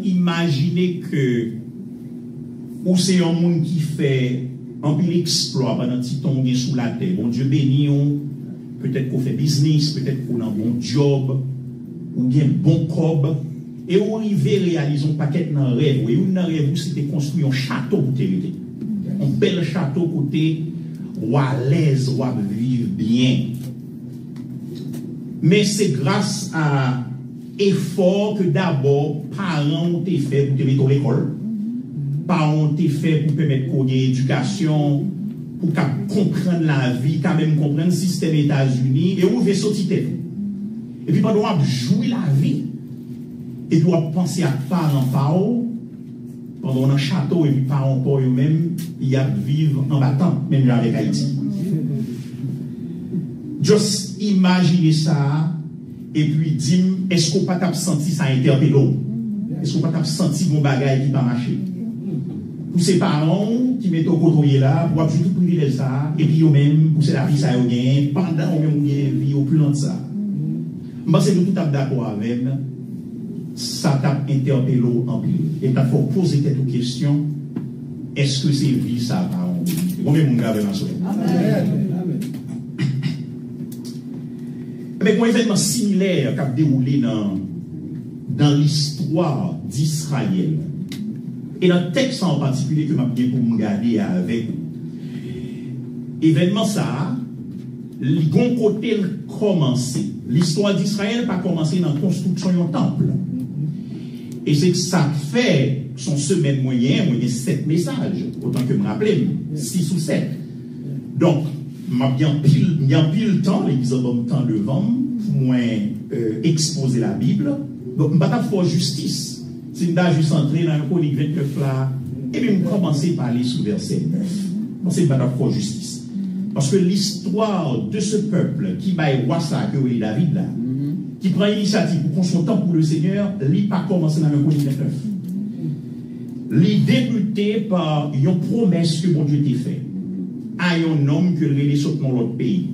Imaginez que ou c'est un monde qui fait un peu l'exploit pendant que ton est sous la terre. Bon Dieu béni, peut-être qu'on fait business, peut-être qu'on a un bon job, ou bien bon cob, et on arrive à réaliser un paquet dans rêve. Et un rêve, c'était construire un château pour t'aider. Un bel château côté, ou à l'aise, ou à vivre bien. Mais c'est grâce à effort que d'abord, parents ont été faits pour te mettre à l'école. Parents ont été faits pour permettre qu'on ait éducation, pour comprendre la vie, quand même comprendre le système États-Unis, et on veut sortir. Et puis pendant qu'on jouer la vie, et doit penser à parents, pendant un château, et puis parents pour eux-mêmes, il y a vivre en battant, même avec Haïti. Juste imaginez ça, et puis dis, est-ce qu'on pas senti ça interpellant? Est-ce qu'on pas senti mon bagage qui va marcher? Pour ces parents qui mettent au côté là, pour avoir tout privilège ça, et puis eux-mêmes, pour la vie ça y pendant eux-mêmes vie au plus long de ça. Je pense que nous tous sommes d'accord avec ça t'a interpellé en plus. Et il faut poser cette question, est-ce que c'est vie ça, parents? Combien de monde grave dans ce avec un événement similaire qui a déroulé dans l'histoire d'Israël. Et dans le texte en particulier que je vais pour me garder avec événement ça, le bon côté commencé. L'histoire d'Israël n'a pas commencé dans la construction d'un temple. Et c'est que ça fait son semaine moyen 7 messages, autant que je me rappelle, 6 ou 7. Donc, m'a bien pile temps, l'épisode en temps devant, pour moi exposer la Bible. Donc, je ne vais pas faire justice. Si je vais juste entrer dans le chronique 29 là, et puis je commencer par aller sous verset 9. Je ne vais pas faire justice. Parce que l'histoire de ce peuple qui va voir ça, que oui, David là, qui prend l'initiative pour prendre son temps pour le Seigneur, il n'a pas commencé dans le chronique 29. Il débuté par une promesse que bon Dieu t'a fait à un homme que il est sorti dans l'autre pays.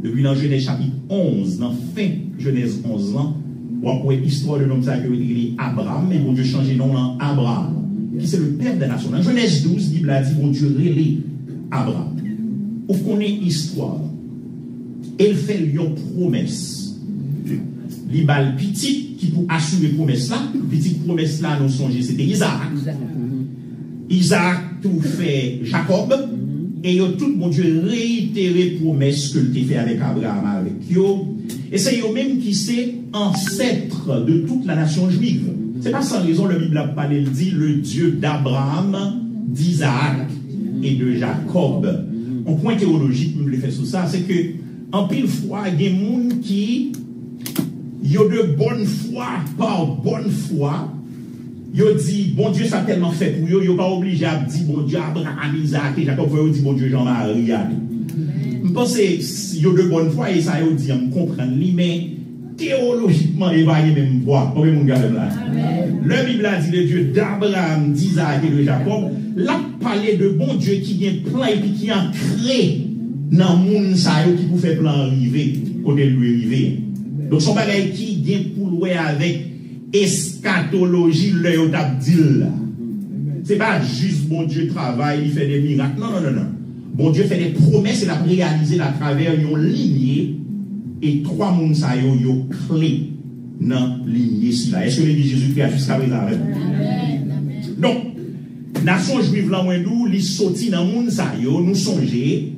Depuis dans Genèse chapitre 11, dans fin Genèse 11 ans, on voit l'histoire de l'homme qui est Abraham, mais bon Dieu change le nom en Abraham, qui c'est le père des nations. Dans Genèse 12, la Bible a dit bon Dieu relève Abraham. On connaît l'histoire. Elle fait une promesse. L'ibal petit qui pour assurer promesse là, petite promesse là, nous songeons, c'était Isaac. Isaac tout fait Jacob. Et tout mon Dieu réitéré promesse que tu fait avec Abraham, avec yo. Et c'est eux même qui c'est ancêtre de toute la nation juive. C'est pas sans raison, la Bible a parlé, elle dit le Dieu d'Abraham, d'Isaac et de Jacob. Un point théologique, je le fais sur ça, c'est que en pile fois, il y a des gens qui y a de bonne foi par bonne foi. Yo dit, bon Dieu, ça a tellement fait pour eux, yo pas obligé à dire, bon Dieu, Abraham, Isaac, et Jacob, yo dit, bon Dieu, Jean-Marie. Je pense que yo de bonne foi, et ça, yo dit, on comprend, mais théologiquement, il va y même voir. Combien de monde garde là? Le Bible a dit, le Dieu d'Abraham, d'Isaac et de Jacob, l'a parlé de bon Dieu qui vient plein et qui a créé dans le monde, ça, qui vous fait plein arriver, côté lui arriver. Donc, son bagage qui vient pour louer avec eschatologie, le d'Abdil. C'est pas juste bon Dieu travaille, il fait des miracles. Non. Bon Dieu fait des promesses et l'a réalisé à travers une lignée et 3 mondes ça yo clé dans lignée là. Est-ce que l'église Jésus-Christ a jusqu'à présent? Donc, nation juive là moins nous, li sorti dans monde ça yo, nous songer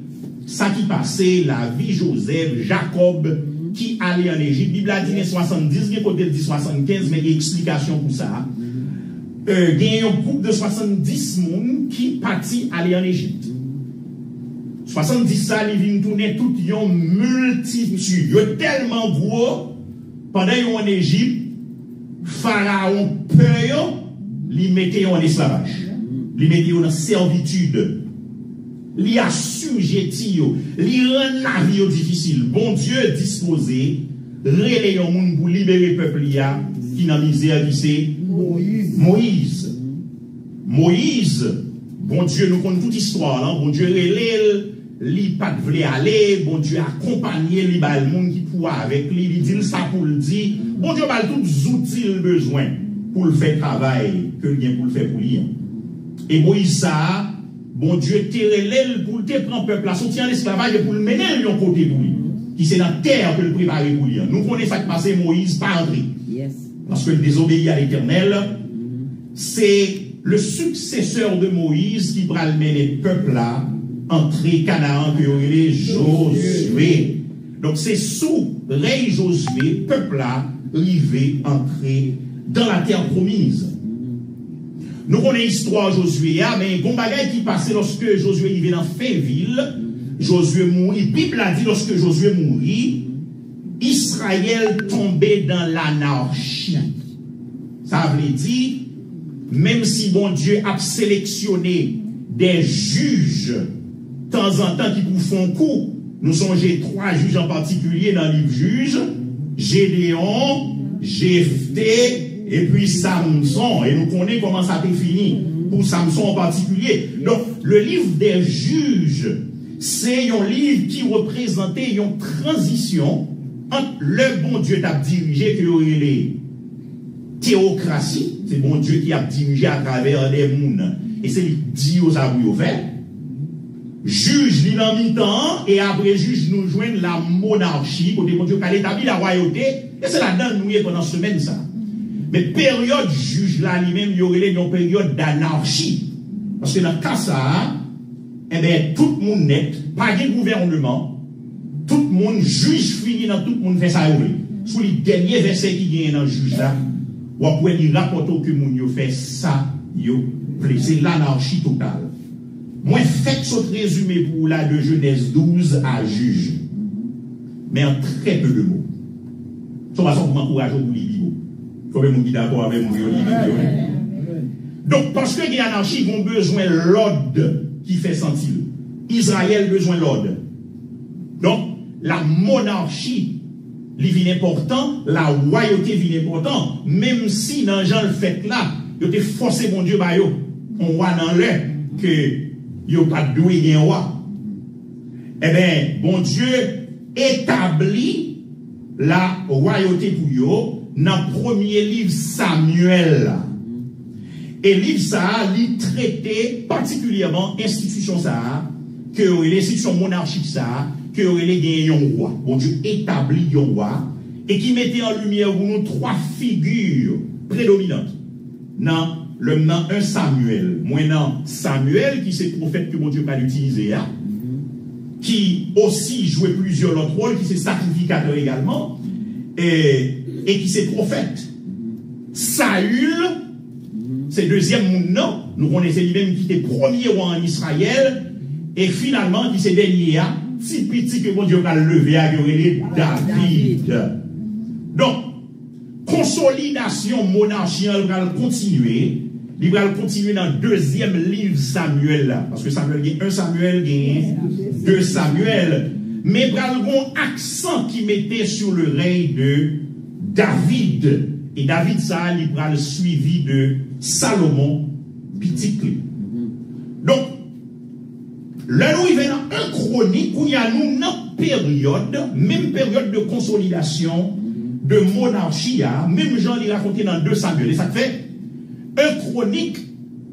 ça qui passait la vie Joseph, Jacob qui allait en Égypte. Bible a dit 70, il y a peut-être dit 75, mais il y a explication pour ça. Il y a un groupe de 70 personnes qui partit aller en Égypte. 70 ça, ils viennent tourner toute une multitude. Il est tellement gros, pendant qu'ils sont en Égypte, Pharaon peur, ils mettent en esclavage. Ils mettent en servitude. Li assujetti yo, li rend la vie difficile. Bon Dieu disposé, relé yon moun pour libérer le peuple qui n'a misère qui c'est Moïse. Bon Dieu nous connaît toute histoire là, bon Dieu relé, li pas vle aller, bon Dieu accompagner li ba le monde qui pour avec lui, il dit ça pour le dire. Bon Dieu ba tous outils besoin pour le faire travail que le pour le faire pour lui. Et Moïse ça, bon Dieu terre l'aile pour te prendre peuple à sortir en esclavage et pour le mener de l'autre côté pour lui. Qui c'est dans la terre que le préparer pour lui. Nous connaissons ça qui passé Moïse pas André. Yes. Parce qu'il désobéit à l'Éternel. C'est le successeur de Moïse qui va mener le peuple là entrer Canaan que il Josué. Donc c'est sous rey Josué, peuple là, arrivé entrer dans la terre promise. Nous connaissons l'histoire de Josué, mais bon bagage qui passait lorsque Josué arrivait dans Féville, Josué mourit. Bible a dit lorsque Josué mourit, Israël tombait dans l'anarchie. Ça veut dire, même si bon Dieu a sélectionné des juges, de temps en temps qui vous font coup, nous songez 3 juges en particulier dans le livre juge, Gédéon, Jephthé, et puis Samson. Et nous connaissons comment ça a été fini pour Samson en particulier. Donc, le livre des juges, c'est un livre qui représentait une transition entre le bon Dieu qui a dirigé, qui aurait les théocratie, c'est bon Dieu qui a dirigé à travers les mondes. Et c'est lui dit aux abris au fait. Juge li dans mi-temps, et après juge nous joignent la monarchie, côté bon Dieu qui a établi la royauté, et c'est là-dedans nous y est pendant semaine ça. Mais période juge là lui-même, il y aurait une période d'anarchie. Parce que dans le cas ça, eh bien, tout le monde net, pas de gouvernement, tout le monde juge fini dans tout le monde fait ça. Sous les derniers versets qui viennent dans le juge là, ou après il rapporte que moun fait ça, c'est l'anarchie totale. Moi, faites ce résumé pour là de Genèse 12 à Juge. Mais en très peu de mots. De toute façon, vous m'encouragez au livre. Combien de gens d'accord avec moi? Donc, parce que les anarchies ont besoin de l'ordre qui fait sentir. Israël a besoin de l'ordre. Donc, la monarchie, il vient important, la royauté vient important, même si dans Jean le fait là, il a forcé mon Dieu, on voit dans l'air que il n'y a pas de doué d'un roi. Eh bien, bon Dieu établit la royauté pour eux dans le premier livre Samuel. Et livre ça, il traitait particulièrement institution ça, que l'institution monarchique ça, que il y a un roi. Bon Dieu établit un roi et qui mettait en lumière pour nous 3 figures prédominantes. Dans le nom 1 Samuel, maintenant Samuel, qui c'est le prophète que mon Dieu va l'utiliser, qui aussi jouait plusieurs autres rôles, qui c'est sacrificateur également, et qui c'est prophète. Saül, c'est deuxième nom, nous connaissons lui-même qui était premier roi en Israël, et finalement qui c'est dernier, si petit que mon Dieu va lever à David. Donc, consolidation monarchienne va continuer. Il va continuer dans le deuxième livre Samuel là. Parce que Samuel, il y a 1 Samuel, il y a 2 Samuel. Mais il y a un accent qui mettait sur le règne de David. Et David, ça, il va le suivi de Salomon, petit. Donc, là où il vient dans 1 Chronique, où il y a nous, une période, même période de consolidation, de monarchie, même Jean l'a raconté dans 2 Samuel. Et ça fait 1 Chronique,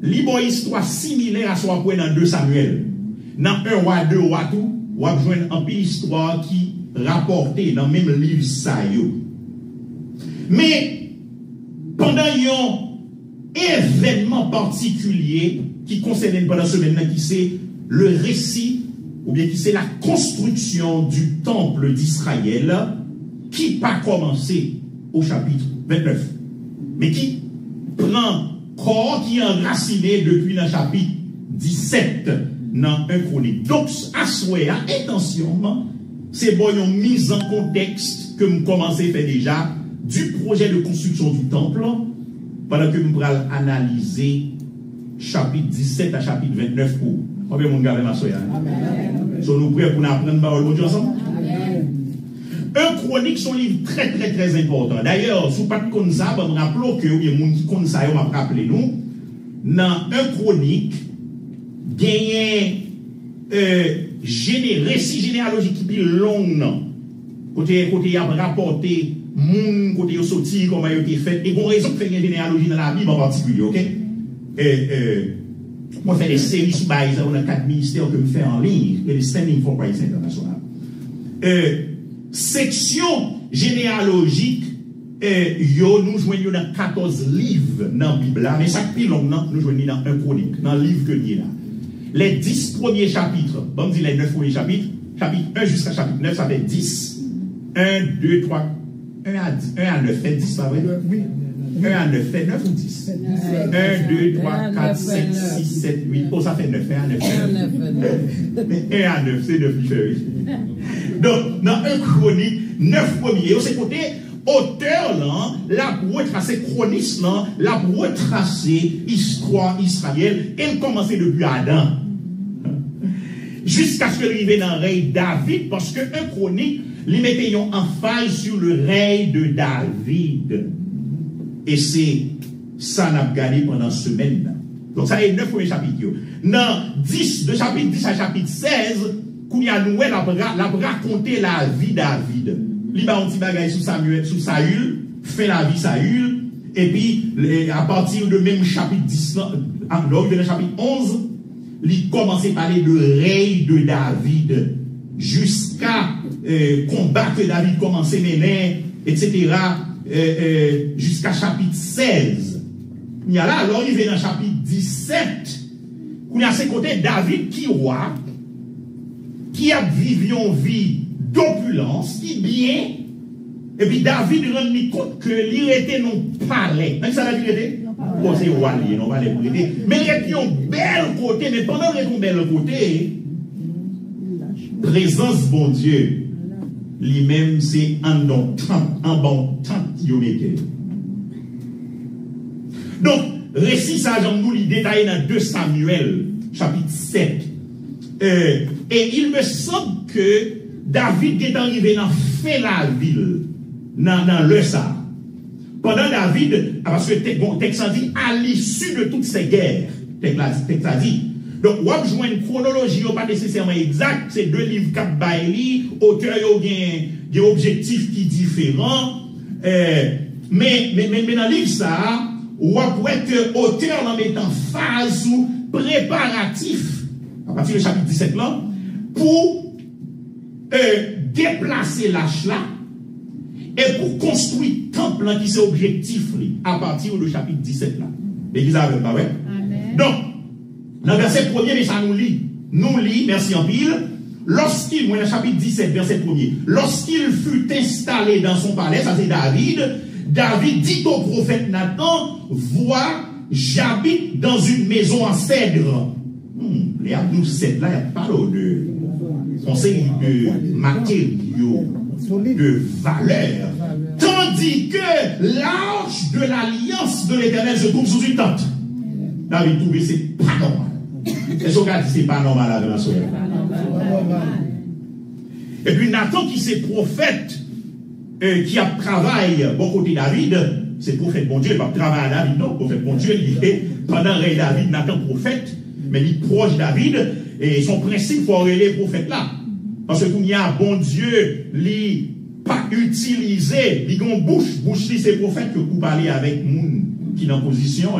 libre histoire similaire à ce qu'on a dans 2 Samuel. Dans 1 roi, 2 roi, tout, on va joindre un peu histoire qui rapportait dans le même livre ça. Mais, pendant un événement particulier qui concerne pendant ce semaine, qui c'est le récit, ou bien qui c'est la construction du temple d'Israël, qui pas commencé au chapitre 29, mais qui prend corps qui est enraciné depuis le chapitre 17 dans 1 Chronique. Donc, à souhait, intentionnement, c'est bon une mise en contexte que nous commençons à faire déjà du projet de construction du temple, pendant que nous allons analyser chapitre 17 à chapitre 29 pour. Combien de monde garde ma soeur? Amen. Sommes-nous prêts pour apprendre parole de Dieu ensemble? Amen. 1 Chronique, son livre très très très important. D'ailleurs, si vous ne connaissez pas ça, vous rappelez que il y a des gens qui connaissent ça, on va rappeler nous. Dans 1 Chronique, il y a un récit généalogique qui est long. Côté il a rapporté mon côté sorti, comment il a été fait, et qu'on raison de faire une généalogie dans la Bible en particulier, ok? Moi, je fais des séries sur Baïs, on a 4 ministères que je fais en ligne, et les Standing for Christ International. Section généalogique, nous joignons dans 14 livres dans la Bible, mais chaque plus long, nous joignons dans un chronique, dans le livre que nous avons là. Les 10 premiers chapitres, on dit les 9 premiers chapitres, chapitre 1 jusqu'à chapitre 9, ça fait 10. 1, 2, 3, 1 à 9, fait 10, pas vrai? Oui. 1 à 9, fait 9 ou 10? 1, 2, 3, 4, 5, 6, 7, 8. Oh, ça fait 9, 1 à 9. Mais 1 à 9, c'est 9 qui fait 8. Donc, dans un chronique, 9 premiers. Et c'est côté auteur, là, la retracer chroniste, là, la retracer histoire Israël, elle commençait depuis Adam. Jusqu'à ce que arrive dans le règne David, parce que un chronique, les mettait en phase sur le règne de David. Et c'est ça qu'on a regardé pendant ce semaine. Donc ça est 9 premiers chapitres. Dans 10, de chapitre 10 à chapitre 16, qu'on y a noué, la raconter la vie de David. Il a un petit bagage sous Saül, fait la vie Saül, et puis à partir de même chapitre 10, dans le chapitre 11, il commence à parler de règne de David, jusqu'à combat que David commençait à mener, etc., jusqu'à chapitre 16. Il y a là, alors il vient dans chapitre 17, où il y a ce côté David qui roi, qui a vécu une vie d'opulence, qui bien, et puis David rend compte que il était non palais. Même ça la vérité? Bon, c'est roi, non pas les vérité. Mais il était un bel côté, mais pendant qu'il était un bel côté, présence bon Dieu, lui-même c'est un bon temps qu'il mettait. Donc, récit ça, j'en nous les détaille dans 2 Samuel, chapitre 7. Et il me semble que David est arrivé dans fait la ville, dans le ça. Pendant David, parce que le texte a dit, à l'issue de toutes ces guerres, le texte a dit. Donc, on va jouer une chronologie, pas nécessairement exacte, c'est 2 livres Cap Bailey, auteur ont des objectifs qui différents, mais dans le livre ça, on va être que auteur en mettant phase ou préparatif, à partir du chapitre 17 là, pour déplacer l'âge là, et pour construire temple qui c'est objectif à partir du chapitre 17 là. L'église avec pas ouais? Donc, dans le verset 1er, mais ça nous lit, merci en pile, lorsqu'il, moi, dans le chapitre 17, verset 1er, lorsqu'il fut installé dans son palais, ça c'est David dit au prophète Nathan, vois, j'habite dans une maison en cèdre. Les Abdou 7 là, il n'y a pas de conseil de matériaux, de valeur. Tandis que l'arche de l'alliance de l'Éternel se trouve sous une tente. David trouve que c'est pas normal. Est-ce qu'on a dit c'est pas normal avec la soeur? Et puis Nathan qui c'est prophète, qui a travaillé bon côté David, c'est prophète bon Dieu, il pas travailler à David, non, prophète bon Dieu, il est pendant règne David, Nathan prophète, mais il est proche David, et son principe il faut relayer prophète là. Parce que il y a bon Dieu, il pas utilisé, il a une bouche c'est prophète que vous parlez avec moun qui est en position.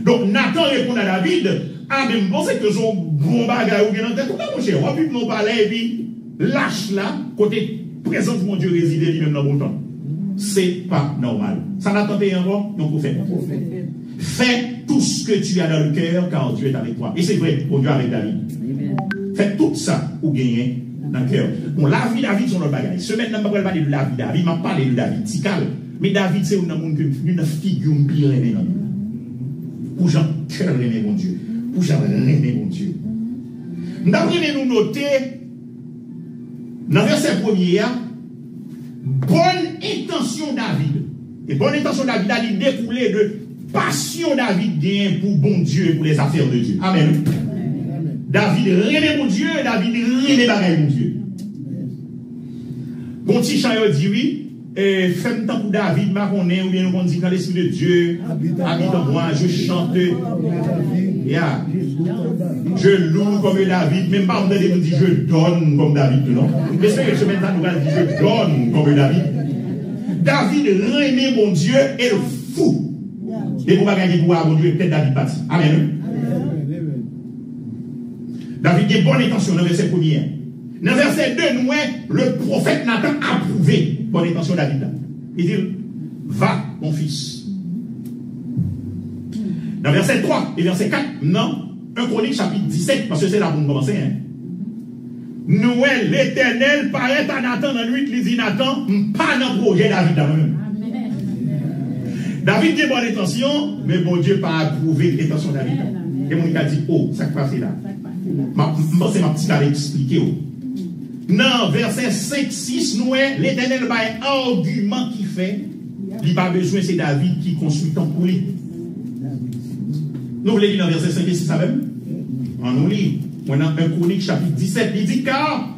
Donc Nathan répond à David, ah mais bon c'est que son bon bagage ou bien dans tête, mon cher, on va plus nous parler et puis lâche là, côté présence mon Dieu réside lui-même dans bon temps. C'est pas normal. Ça n'a tenté encore, non prophète. Fais tout ce que tu as dans le cœur car Dieu est avec toi. Et c'est vrai, pour Dieu avec David. Fais tout ça pour gagner dans le cœur. Bon, la vie David, c'est notre bagage. Ce maintenant, je ne vais pas parler de la vie David, je vais parler de David. C'est calme. Mais David, c'est une figure pire aimée. Pour Jean, cœur aimé mon Dieu. Pour Jean, aimé mon Dieu. Nous devons nous noter, dans le verset 1er, bonne intention David. Et bonne intention David a découlé de passion David gain pour bon Dieu et pour les affaires de Dieu. Amen. David remet mon Dieu, David remet bagaille mon Dieu. Bon petit chant dit oui, fais-moi temps pour David, marronné, ou bien nous dit quand l'Esprit de Dieu habite en moi, je chante. Yeah. Je loue comme David, même pas on dit je donne comme David, non? J'espère que ce matin nous allons dire je donne comme David. David remet mon Dieu et le fou. Et pour pas gagner pouvoir, mon Dieu, peut-être David parti. Amen. David a bonne intention dans le verset 1er. Dans le verset 2, nous, le prophète Nathan a approuvé bonne intention de David. Il dit, va, mon fils. Dans le verset 3 et verset 4, non, 1 Chronique chapitre 17, parce que c'est là pour nous commencer. Hein. Nous, l'Éternel paraît à Nathan dans lui, il dit Nathan, pas dans le projet David. David a bonne intention, mais bon Dieu n'a pas approuvé l'intention de David. Et mon gars dit, oh, ça qui passe là. C'est ma petite à l'expliquer. Non, verset 5-6, nous, l'Éternel a un argument qui fait, il n'a pas besoin, c'est David qui construit tant pour lui. Nous voulons lire dans verset 5 et 6 même. On nous lit. On a 1 Chronique chapitre 17. Il dit car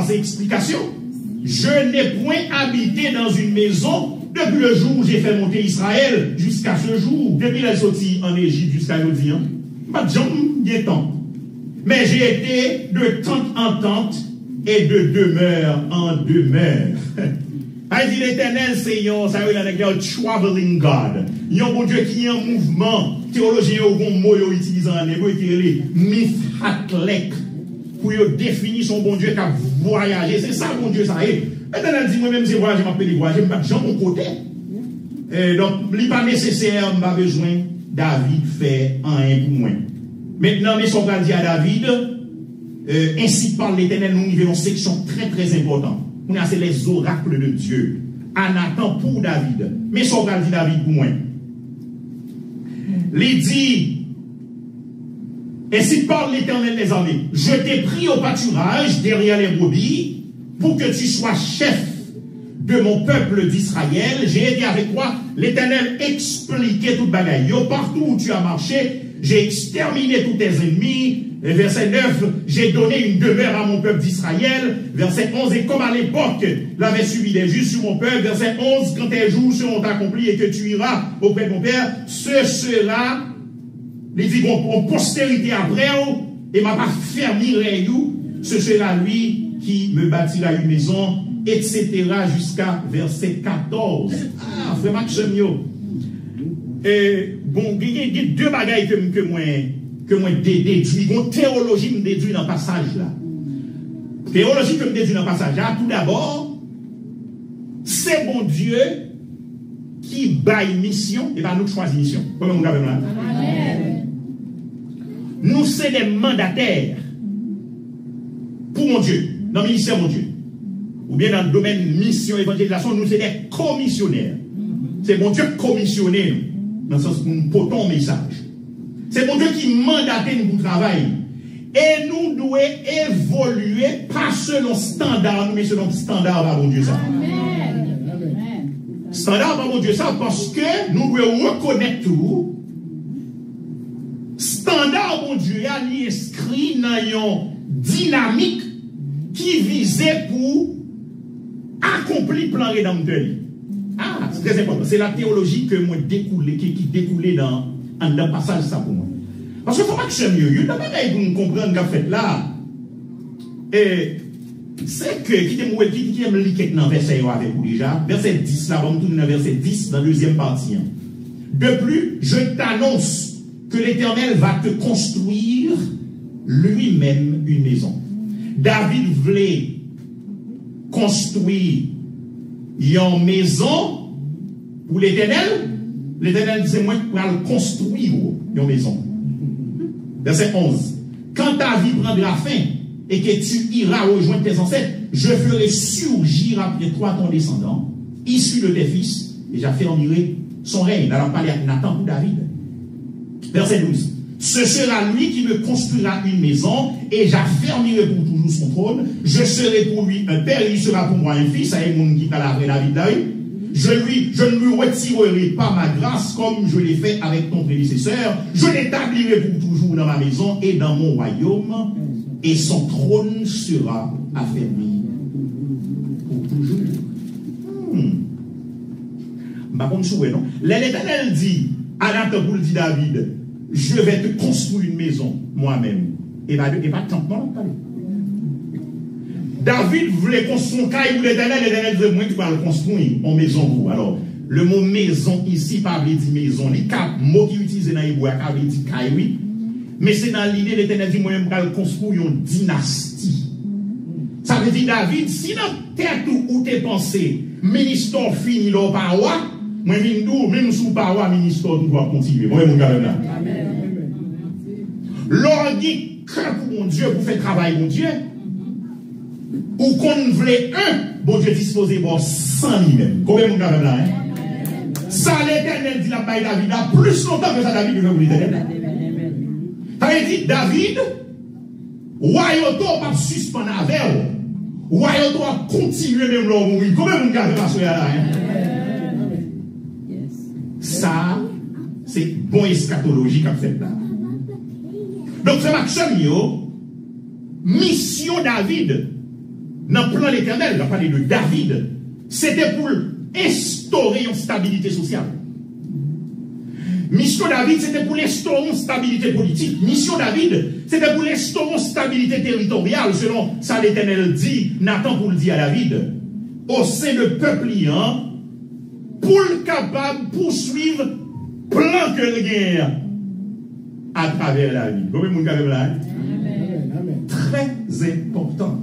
c'est explication. Je n'ai point habité dans une maison depuis le jour où j'ai fait monter Israël jusqu'à ce jour. Depuis la sortie en Égypte jusqu'à aujourd'hui. Pas de temps. Mais j'ai été de tente en tente et de demeure en demeure. Il dit l'Éternel, c'est un traveling God. Il y a un bon Dieu qui est en mouvement. Théologien, il y a un mot utilisé en hébreu qui est le mithatlek. Pour définir son bon Dieu qui a voyagé. C'est ça, bon Dieu, ça est. L'Éternel dit, moi-même, c'est voyagé, je m'appelle voyager, je m'appelle Jean, mon côté. Donc, il n'est pas nécessaire, il n'a pas besoin. David fait un pour moi. Maintenant, mais son gars dit à David, ainsi parle l'Éternel, nous vivons une section très, très importante. On a c'est les oracles de Dieu. À Nathan pour David. Mais son gars dit David pour moi. Il dit, ainsi parle l'Éternel des armées. Je t'ai pris au pâturage derrière les brebis pour que tu sois chef de mon peuple d'Israël. J'ai été avec toi. L'Éternel expliquait toute bagaille. Partout où tu as marché, j'ai exterminé tous tes ennemis. Verset 9, j'ai donné une demeure à mon peuple d'Israël. Verset 11, et comme à l'époque, l'avait subi des justes sur mon peuple. Verset 11, quand tes jours seront accomplis et que tu iras auprès de mon père, ce sera, les dit, en postérité après, et m'a pas fermé ce sera lui qui me bâtira une maison, etc. jusqu'à verset 14. Ah, frère Maxime, bon, il y a deux bagailles que moi déduis. Une théologie me déduit dans le passage là. Théologie que me déduit dans le passage là. Tout d'abord, c'est bon Dieu qui baille mission et pas nous choisir mission. Comment vous avez là? Nous sommes des mandataires pour mon Dieu, dans le ministère mon Dieu. Ou bien dans le domaine mission, évangélisation, nous sommes des commissionnaires. C'est mon Dieu commissionné nous, dans le sens où nous portons un message. C'est mon Dieu qui mandate nous pour travailler. Et nous devons évoluer, pas selon standard, mais selon standard par mon Dieu ça. Amen. Standard par mon Dieu ça, parce que nous devons reconnaître tout. Standard mon Dieu a inscrit dans une dynamique qui visait pour accomplir le plan rédempteur. Ah, c'est très important. C'est la théologie que moi découlé, qui découlait dans un passage ça pour moi. Parce qu'il ne faut pas que je sois mieux. Il y a pour nous comprendre ce qu'on fait là. C'est que, qui aime lire dans verset avec vous déjà, verset 10, là, on tourne dans verset 10, dans la deuxième partie. De plus, je t'annonce que l'Éternel va te construire lui-même une maison. David voulait construire une maison pour l'Éternel. L'Éternel disait, moi, pour le construire une maison. Verset 11. Quand ta vie prendra fin et que tu iras rejoindre tes ancêtres, je ferai surgir après toi ton descendant, issu de tes fils, et j'affermirai son règne. Alors, parler à Nathan ou David. Verset 12. Ce sera lui qui me construira une maison, et j'affermirai pour toujours son trône. Je serai pour lui un père, il sera pour moi un fils. Ça est mon qui parle après David. Je ne lui retirerai pas ma grâce comme je l'ai fait avec ton prédécesseur. Je l'établirai pour toujours dans ma maison et dans mon royaume, et son trône sera affermi pour toujours. Par contre, non. L'Éternel dit à Nathan pour dit David, je vais te construire une maison moi-même. Et pas tant, non, David voulait construire un caille pour l'Éternel disait, moi, tu vas le construire en maison pour. Alors, le mot maison ici, pas veut dire maison. Le mot qui est utilisé dans les bois, veut dire caille, oui. Mais c'est dans l'idée, l'Éternel dit, moi, je vais construire une dynastie. Ça veut dire, David, si dans tête où t'es pensé, ministère fini là par roi, moi, même sous par roi, ministère doit continuer. Moi, mon gars, là. L'on dit que pour mon Dieu, vous faites travail, mon Dieu. Ou qu'on voulait un, bon Dieu disposé pour 100 lui-même. Combien mon gars, là, hein? Ça, l'Éternel dit la paille David, a plus longtemps que ça, David, que vous l'Éternel. Ça veut dire, David, royauté pas suspendre avec vous. Royauté a continué même là où mourir. Combien mon gars, là, hein? Ça, c'est bon eschatologie qu'a fait là. Donc, c'est Maxime, mission David, dans le plan de l'Éternel, il a parlé de David, c'était pour instaurer une stabilité sociale. Mission David, c'était pour instaurer une stabilité politique. Mission David, c'était pour instaurer une stabilité territoriale, selon ça l'Éternel dit, Nathan pour le dire à David, au sein de peuple liant, pour le capable de poursuivre plan que le guerre à travers la vie. Vous voyez mon là? Très important.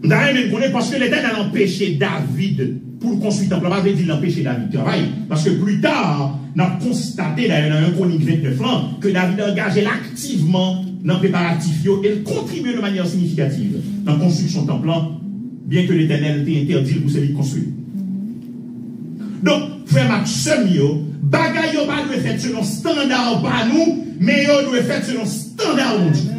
D'ailleurs, parce que l'Éternel a empêché David pour construire le temple. On va dire l'empêcher David de travailler. Parce que plus tard, on a constaté, d'ailleurs, dans 1 Chronique 29 ans, que David a engagé activement dans le préparatif et il contribué de manière significative dans la construction du temple, bien que l'Éternel t'ait interdit pour celui de construire. Donc, frère Maxime, bagay yo pas doit faire selon standard par nous, mais yo doit faire selon standard mon Dieu.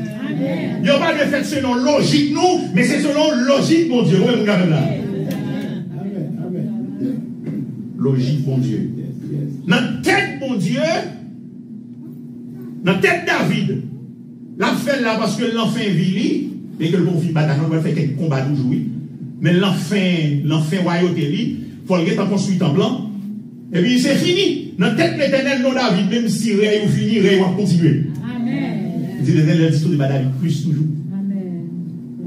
Yo pas doit faire selon logique nous, mais c'est selon logique mon Dieu. Oui, mon gars là. Logique mon Dieu. Dans tête mon Dieu, dans tête David, l'a fait là parce que l'enfant vili, et que le bon fils bataillon va faire quelques combats toujours, mais l'enfant royauté li, faut le gars construire en blanc. Et puis c'est fini. Dans tête l'Éternel, non David, même si Réa ou fini, Réa va continuer. Amen. Il dit l'Éternel dit tout de David plus toujours. Amen.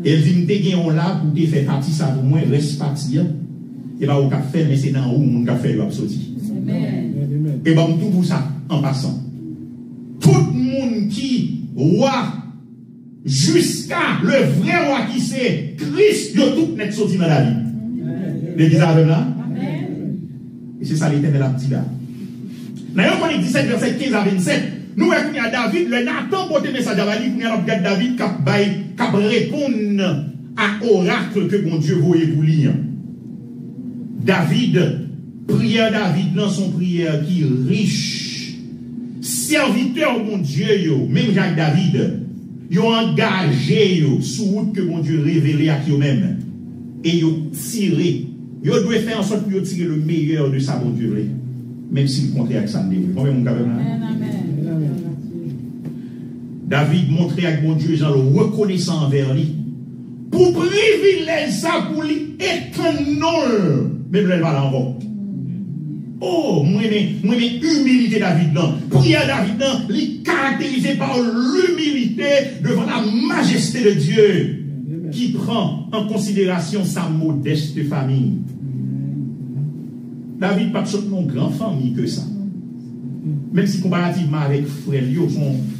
Et il dit, nous te là pour te faire partie, ça pour moi, reste parti. Et bien, au cap fait, mais c'est dans où mon cap fait, il va sortir. Amen. Et bien, tout pour ça, en passant. Tout le monde qui roi, jusqu'à le vrai roi qui c'est Christ, il tout net sorti dans la vie. L'église avec là? Et c'est ça l'Éternel a dit là. Dans 1 Chronique 17, verset 15 à 27, nous avons à David, le Nathan porte message à David, nous avons David qui répond à l'oracle que mon Dieu voulait vous lire. David, prière David dans son prière qui est riche. Serviteur mon Dieu, même Jacques David, ils ont engagé sous route que mon Dieu révélé à eux-mêmes. Et ils ont tiré. Ils doivent faire en sorte de tirer le meilleur de sa bon Dieu. Même si le contraire avec ça ne déroule. Combien mon gars? David montrait avec mon Dieu, Jean le reconnaissant envers lui. Pour privilégier ça pour lui étonnant. Même là, il va l'envoyer. Oh, moi, humilité David, non. Prière David, non. Il est caractérisé par l'humilité devant la majesté de Dieu qui prend en considération sa modeste famille. David pas de une grande famille que ça. Même si comparativement avec frère Lio,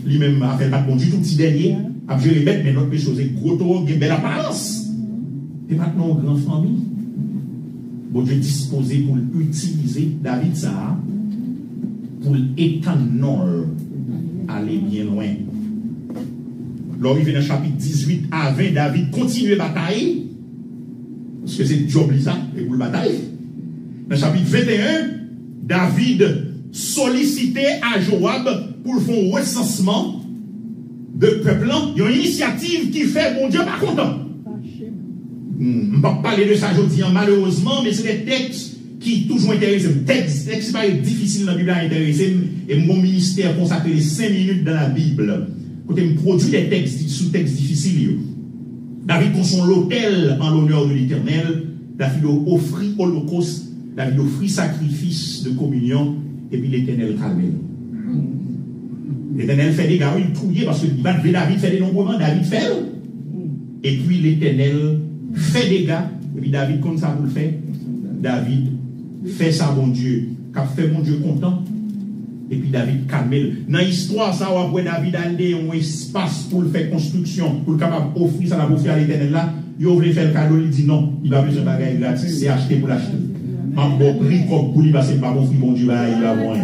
lui-même a fait pas de bon du tout petit dernier, a géré bête, mais notre chose est gros taux, une belle apparence. Et maintenant, une grande famille. Bon Dieu disposé pour utiliser David ça, pour l'éternel aller bien loin. Lors il vient dans le chapitre 18 à 20, David continue à batailler, parce que c'est job ça, et pour le bataille. Dans le chapitre 21, David sollicitait à Joab pour faire un recensement de peuple. Il y a une initiative qui fait, bon Dieu, pas content. Je ne vais pas parler de ça aujourd'hui, malheureusement, mais c'est des textes qui toujours intéressent. Textes qui sont difficiles dans la Bible à intéresser. Et mon ministère consacre 5 minutes dans la Bible. Quand je produis des textes, sous-textes difficiles. David construit l'autel en l'honneur de l'Éternel. David offrit holocauste. David offrit sacrifice de communion. Et puis l'Éternel calme. L'Éternel fait des gars, il trouille parce que David fait des nombreux, David fait. Et puis l'Éternel fait des gars. Et puis David, comme ça, vous le fait. David fait ça, mon Dieu. Qu'a fait mon Dieu content. Et puis David calme. Dans l'histoire, ça, après David a un espace pour le faire construction, pour le capable d'offrir ça, offrir à l'Éternel là. Il voulait faire le cadeau, il dit non, il va besoin de bagaille gratis, c'est acheter pour l'acheter. En bon prix, comme pour lui, parce que c'est pas bon prix, mon Dieu, il va avoir.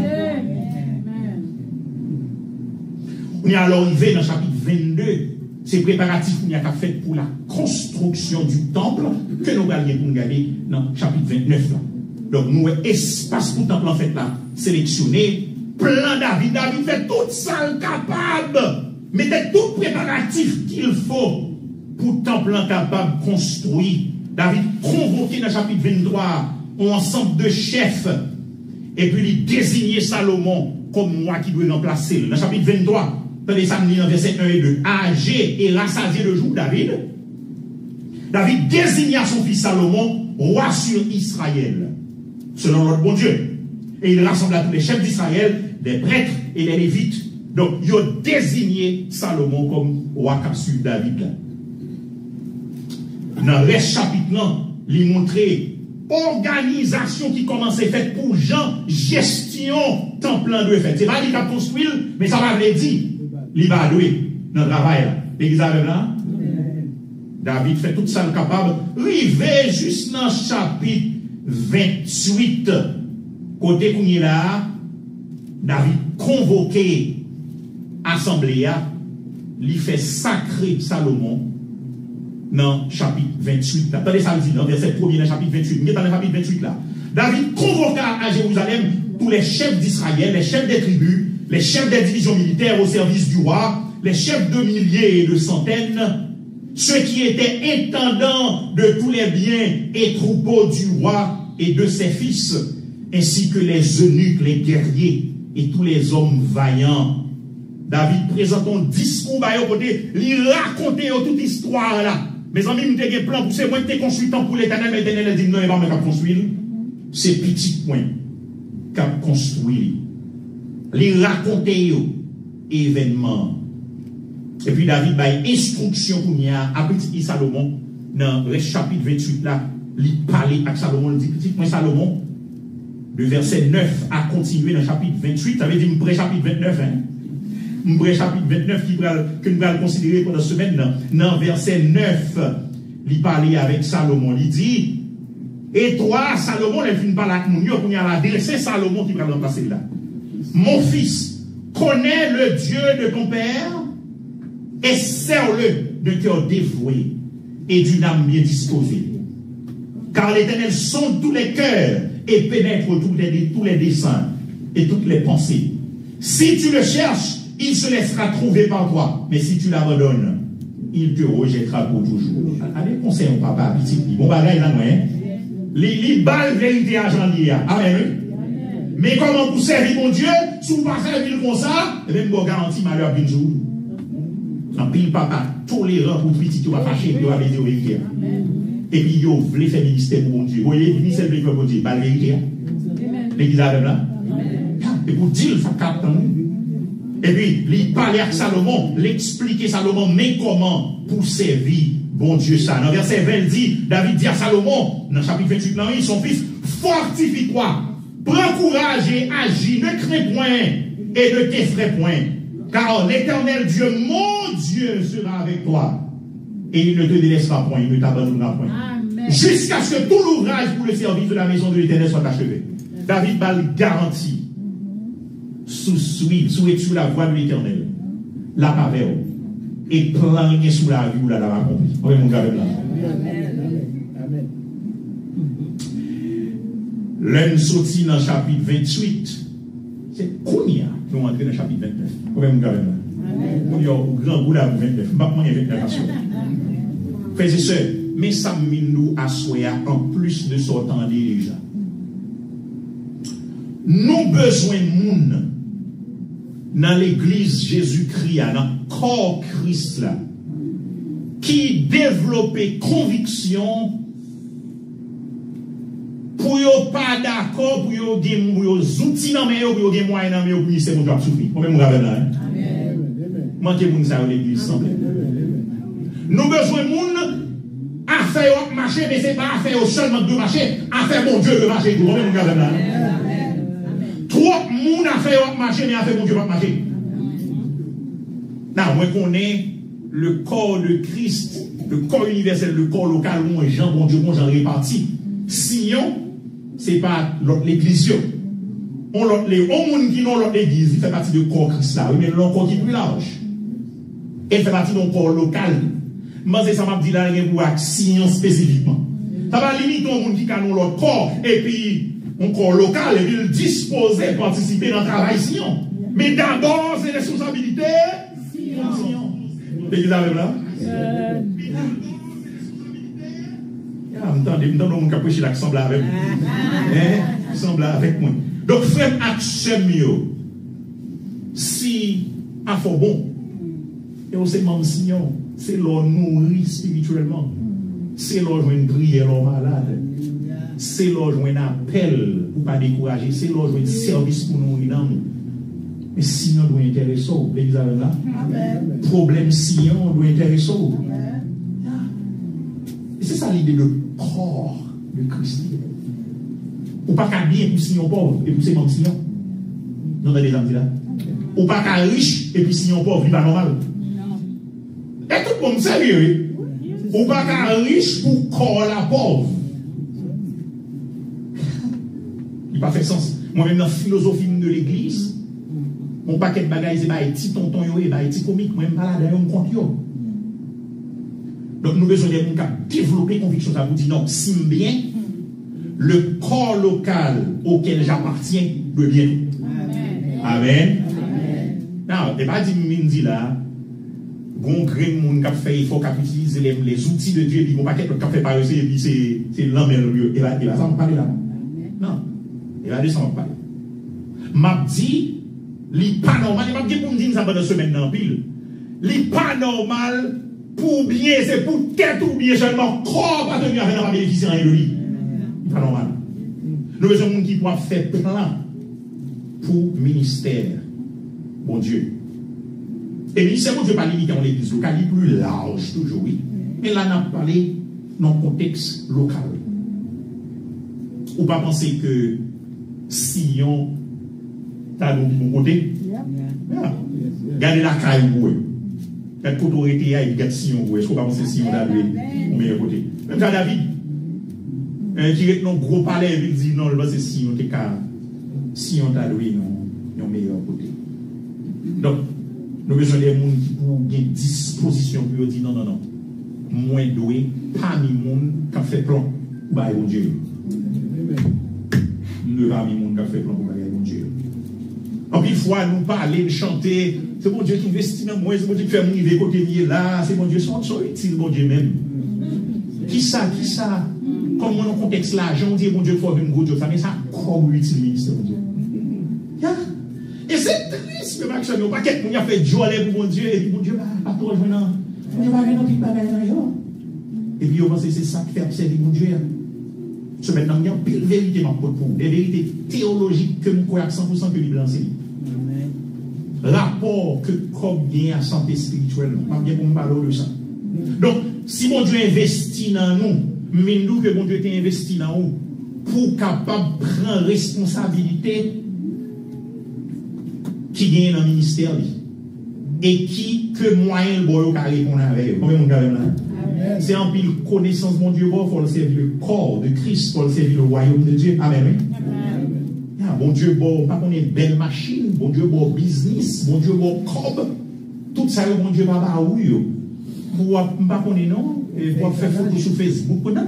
On est alors arrivé dans le chapitre 22. C'est préparatif qu'on a fait pour la construction du temple que nous allons pour regarder dans le chapitre 29 là. Donc nous avons espace pour le temple en fait là, sélectionné, plan David. David fait tout ça capable, mettez tout préparatif qu'il faut pour le temple capable de construire. David convoqué dans le chapitre 23 un ensemble de chefs et puis il désignait Salomon comme moi qui dois remplacer. Dans le chapitre 23, attendez ça, dans verset 1 et 2. Âgé et rassasié de jour, David désigna son fils Salomon roi sur Israël, selon notre bon Dieu. Et il rassembla tous les chefs d'Israël, les prêtres et les lévites. Donc, il a désigné Salomon comme roi sur David. Dans le chapitre, il montrait organisation qui commençait à faire pour gens, gestion, temple de fait. C'est pas lui qui a construit, mais ça va le dire. Il va louer dans le travail. L'église avec là. David fait tout ça capable. Rivé juste dans le chapitre 28. Côté qu'on est là, David convoqué assemblée, il fait sacrer Salomon dans le chapitre 28. Attendez ça, dit dans verset 1er dans le chapitre 28. Mais dans le chapitre 28 là. David convoqua à Jérusalem tous les chefs d'Israël, les chefs des tribus, les chefs des divisions militaires au service du roi, les chefs de milliers et de centaines, ceux qui étaient intendants de tous les biens et troupeaux du roi et de ses fils, ainsi que les eunuques, les guerriers et tous les hommes vaillants. David présente un discours à côté, il raconte toute histoire là. Mes amis, nous avons un plan pour ces points qui consultant pour l'Éternel, mais l'Éternel dit non, il va me construire. C'est petit point qu'a construit. Il raconte événements. Et puis David a une instruction pour à petit Salomon dans le chapitre 28 là, il parlait à Salomon, il dit petit point Salomon, le verset 9 a continué dans le chapitre 28, ça veut dire un chapitre 29, un chapitre 29 que nous allons considérer pendant la semaine. Dans verset 9, il parlait avec Salomon, il dit, et toi, Salomon, il finit par la communion, pour y aller, c'est Salomon qui va le remplacer là. Mon fils, connais le Dieu de ton père et sers-le de cœur dévoué et d'une âme bien disposée. Car l'Éternel sonde tous les cœurs et pénètre tous les desseins et toutes les pensées. Si tu le cherches, il se laissera trouver par toi. Mais si tu l'abandonnes, il te rejettera pour toujours. Allez, conseil au papa, petit, bon bagage là, non, hein? Les balles vérité à Jean-Lia. Amen. Mais comment vous servir mon Dieu, si vous ne pas servir comme ça, et même vous garantit malheur d'un jour. En pile papa, tolérant pour petit, tu vas fâcher, tu vas aller dire. Et puis, vous voulez faire ministère pour mon Dieu. Vous voyez, le ministère pour mon Dieu, pas la vérité. L'église arrive là. Et pour dire, ça capte. Et puis, il parlait à Salomon, l'expliquer Salomon, mais comment pour servir bon Dieu ça. Dans verset 20, il dit, David dit à Salomon, dans le chapitre 28, non, son fils, fortifie-toi, prends courage et agis, ne crains point et ne t'effraie point. Car l'Éternel Dieu, mon Dieu, sera avec toi. Et il ne te délaissera point, il ne t'abandonnera point. Jusqu'à ce que tout l'ouvrage pour le service de la maison de l'Éternel soit achevé. David va le garantir. Sous la voie de l'Éternel. La parole. Et planer sous la vie où la l'a accompli. Oui, mon gars, là. Amen. L'un sorti dans le chapitre 28. C'est Kounia. Nous entrons dans le chapitre 29. Oui, mon gars, là. On y a un grand bout là pour 29. Je ne vais pas y 29 nations. Frères et sœurs, mais ça nous assoya en plus de s'entendre déjà. Nous besoin de monde dans l'église Jésus-Christ, dans le corps Christ là, qui développait conviction pour ne pas d'accord, pour ne des outils dans mes pour des moyens dans mes pour c'est mon souffrir. Comment vous avez là? Manquez vous ça l'église semble. Nous besoin de monde à faire marcher, mais ce n'est pas à faire seulement de marcher, à faire mon Dieu de marcher. Vous comprenez mon gars là? Trop de monde à faire marcher, mais à faire mon Dieu de marcher. Là, moi connais le corps de Christ, le corps universel, le corps local, moi, Jean, bon Dieu, moi, j'en répartis. Sinon, ce n'est pas l'église. On les gens qui n'ont l'autre église, il fait partie du corps Christ là, mais l'on corps qui est plus large. Elle fait partie d'un corps local. Moi, c'est ça m'a dit là, il y a pour action spécifiquement. Ça va limiter au monde qui a l'autre corps, et puis un corps local, et puis il disposer de participer dans le travail Sion. Mais d'abord, c'est responsabilité Sion. L'église avec là? Attendez, nous avons prêché là qui semble avec moi. Semble avec moi. Donc, frère, action mieux. Si, à fort bon, et on sait même Sion, c'est leur nourrir spirituellement. C'est leur jouer une prière, leur malade. C'est leur jouer un appel pour ne pas décourager. C'est leur jouer un service pour nous. Mais Sion doit intéresser. L'église avec là. Problème Sion doit intéresser. Et c'est ça l'idée de corps de Christ. Ou pas qu'à bien pour Sion pauvre et pour ses membres Sion. Nous avons des gens là. Ou pas qu'à riche et puis Sion pauvre, il n'est pas normal. Et tout le monde sérieux. Ou pas qu'à riche pour corps la pauvre. Il n'a pas fait sens. Moi-même, dans la philosophie de l'église, mon paquet de bagages, c'est pas petit tonton, c'est pas petit comique, moi-même, pas là, d'ailleurs, on compte. Donc, nous besoin de gens qui développer conviction. Ça vous dit non, si bien, le corps local auquel j'appartiens doit bien. Amen. Non, c'est pas dit là. Gon grain moun k'ap fait il faut k'ap utiliser les outils de Dieu, puis mon paquet k'ap fait par eux, et puis c'est l'homme et va ça me parler là. Non. Il va descendre parler. M'a dit li pas normal, il m'a dit pour me dire ça pendant semaine dans pile. Li pas normal pour bien, c'est pour tête ou bien seulement corps pas tenir avec la bénéficier rien de lui. Pas normal. Nous besoin de monde qui pourra faire plan pour ministère. Bon Dieu. Et puis, c'est bon Dieu pas limité en l'église locale, il est plus large toujours, oui. Mais là, on a parlé dans le contexte local. Ou pas penser que Sion, t'as de bon côté? Gardez la caille, oui. Quand autorité, il y a Sion, oui. Est-ce qu'on va penser Sion d'aller au meilleur côté? Même ça, David, qui est dans gros palais, il dit non, c'est Sion, t'es qu'à Sion d'aller au meilleur côté. Donc, nous avons besoin des gens qui ont une disposition pour dire non, non, non. Moins doué, parmi les gens qui ont fait plan pour bailler mon Dieu. Nous parmi les gens qui ont fait plan pour bailler mon Dieu. En plus, fois, nous parler, chanter, c'est mon Dieu qui investit dans moi, c'est mon Dieu qui fait mon niveau côté là, c'est mon Dieu, c'est utile, mon Dieu même. Qui ça? Comme dans le contexte l'argent, on dit mon Dieu, il faut une goutte de ça, mais ça, comme utile, ministre, mon Dieu. Et c'est triste, mais je ne sais pas qu'on a fait joie pour mon Dieu, et puis mon Dieu va pas rejoindre. Mon Dieu va rejoindre qui bagaille dans. Et puis, on pense que c'est ça qui fait observer mon Dieu. Ce maintenant, il y a une pile vérité dans le pour des vérités théologiques que nous croyons à 100% que la Bible enseigne. Rapport que comme bien à santé spirituelle, pas bien pour me parler de ça. Donc, si mon Dieu investit dans nous, mais nous que mon Dieu t'a investi dans nous, pour capable de prendre responsabilité qui gagne dans le ministère et qui que moyen le boyo ka répondre avec combien mon gars là c'est en pile connaissance mon Dieu bon pour le servir le corps de Christ pour le servir le royaume de Dieu amen. Bon Dieu bon pas qu'on est belle machine bon Dieu bon business bon Dieu bon cob tout ça bon Dieu pas oui pour pas qu'on est non pour faire photo sur Facebook non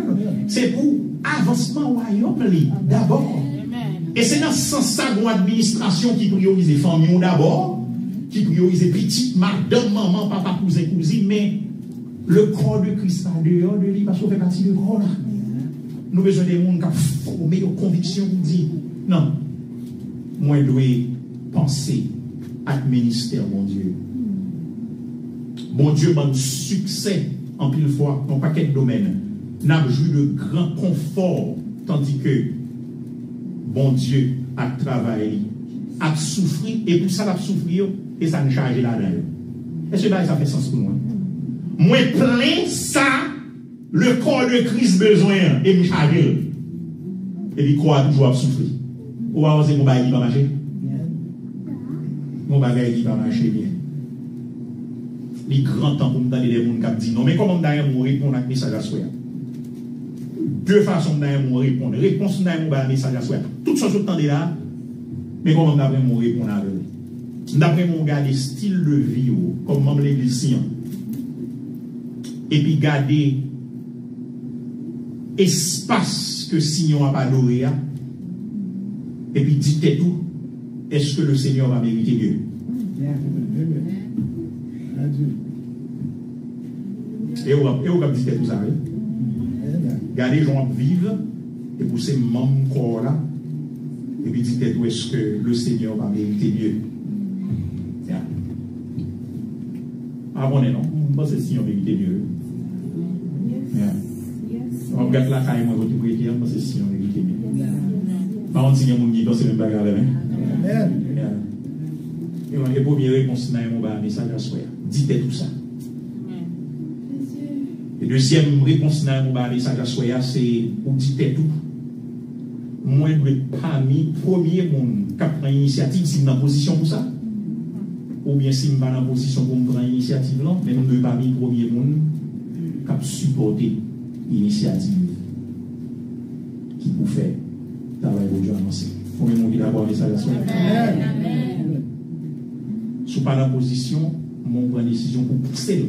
c'est pour avancement royaume d'abord. Et c'est dans ce sens-là que l'administration qui priorise les familles d'abord, qui priorise les petites madame, maman, papa, cousin, cousine, mais le corps de Christ a dehors de lui parce qu'on fait partie du corps là. Nous avons besoin des gens qui ont formé aux convictions qui disent non, moi je dois penser à le ministère, mon Dieu. Bon Dieu m'a succès en pile fois dans un paquet de domaines. N'a joué de grand confort, tandis que bon Dieu a travaillé, a souffert, et pour ça, a souffert, et ça nous charge là-dedans. Est-ce que ça fait sens pour nous? Moi plein ça, le corps de Christ besoin, et me charger. Et puis quoi, toujours à souffrir. Ou va oser mon bagage qui va marcher? Mon bagage qui va marcher bien. Les grands temps pour me donner des gens qui disent non, mais comment me répondre à un message à soi? Deux façons de répondre. Réponse de un message à soi. Toutes choses que vous là, mais comment me répondre à eux? D'après mon garder style de vie, comme membre de l'église, et puis garder espace que Sion a adoré, et puis dites tout, est-ce que le Seigneur va mériter mieux? Et vous va dire tout ça, oui? Gardez les gens vivre, et pour ces membres corps là, et puis dites tout, est-ce que le Seigneur va mériter mieux? Abonnez, non? Je pense que si on mérite mieux. On regarde la caille, moi, je vais dire, je pense que si on mérite mieux. Par contre, si on dit, c'est même pas grave. Et la première réponse, c'est un message à soi. Dites tout ça. Et deuxième réponse, c'est un message à soi, c'est pour dites tout. Moi, je ne vais pas mis premier monde qui prend l'initiative, si je suis dans position pour ça. Ou bien si je suis dans la position pour prendre l'initiative, non, mais nous ne devons pas mis premier monde qui supporter l'initiative qui peut faire travail pour Dieu avancé. Pour me montrer d'abord les salutations. Si je ne pas dans la position, je prends une décision pour pousser,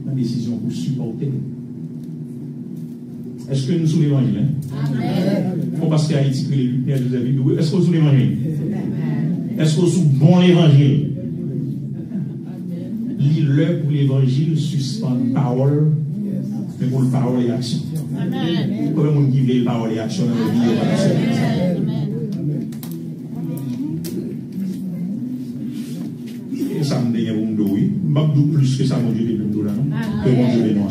une décision pour supporter. Est-ce que nous sommes l'évangile? Faut parce qu'il y a Haïti que les lumières de David. Est-ce que nous sommes l'évangile? Est-ce que nous sommes bon l'évangile? Lis-le pour l'évangile, suspend parole, mais pour le parole et action. Comment on dit le parole et action dans le vie? Et ça me dit, oui. Je ne plus que ça, mon Dieu, que mon Dieu, non? Que mon Dieu, non.